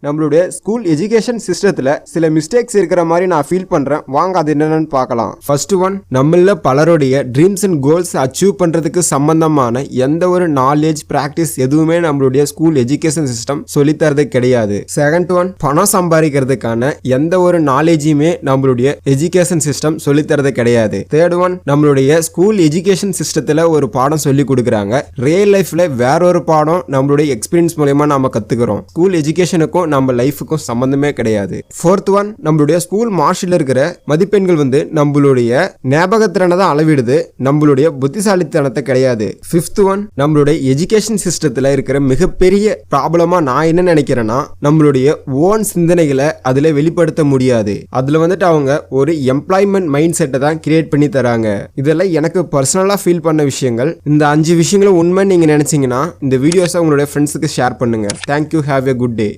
நம்மளுடைய school education சிஸ்டத்துல சில மிஸ்டேக்ஸ் இருக்கிற மாதிரி நான் ஃபீல் பண்றேன். வாங்க அது என்னன்னு பார்க்கலாம். ஃபர்ஸ்ட் ஒன், நம்மள பலருடைய ட்ரீம்ஸ் அண்ட் கோல்ஸ் அச்சீவ் பண்றதுக்கு சம்பந்தமான எந்த ஒரு நாலேஜ் பிராக்டிஸ் எதுவுமே நம்மளுடைய ஸ்கூல் எஜுகேஷன் சிஸ்டம் சொல்லித்தரது கிடையாது. செகண்ட் ஒன், பணம் சம்பாதிக்கிறதுக்கான எந்த ஒரு நாலேஜுமே நம்மளுடைய எஜுகேஷன் சிஸ்டம் சொல்லித்தரது கிடையாது. தேர்ட் ஒன், நம்மளுடைய ஸ்கூல் எஜுகேஷன் சிஸ்டத்துல ஒரு பாடம் சொல்லி கொடுக்குறாங்க. ரியல் லைஃப்ல வேற ஒரு பாடம் நம்மளுடைய எக்ஸ்பீரியன்ஸ் மூலமா நாம கத்துக்கிறோம். ஸ்கூல் எஜுகேஷனுக்கும் நம்ம லைஃபுக்கும் சம்பந்தமே கிடையாது. ஃபோர்த் ஒன், நம்மளுடைய ஸ்கூல் மார்க்ஷீட்ல இருக்கிற மதிப்பெண்கள் நம்மளுடைய ஞாபகத்திறனை தான் அளவிடுது, நம்மளுடைய புத்திசாலித்தனத்தை கிடையாது. ஃபிஃப்த் ஒன், நம்மளுடைய எஜுகேஷன் சிஸ்டத்துல இருக்கிற மிகப்பெரிய ப்ராப்ளமா நான் என்ன நினைக்கிறேன்னா, நம்மளுடைய ஓன் சிந்தனைகளை அதுல வெளிப்படுத்த முடியாது. அதுல அவங்க ஒரு எம்ப்ளாய்மெண்ட் மைண்ட் செட்டை தான் கிரியேட் பண்ணி தராங்க. இதெல்லாம் எனக்கு பர்சனலா ஃபீல் பண்ண விஷயங்கள். இந்த 5 விஷயங்களும் உண்மை நீங்க நினைச்சீங்கன்னா இந்த வீடியோஸை உங்களுடைய ஃப்ரெண்ட்ஸுக்கு ஷேர் பண்ணுங்க. Thank you. Have a good day.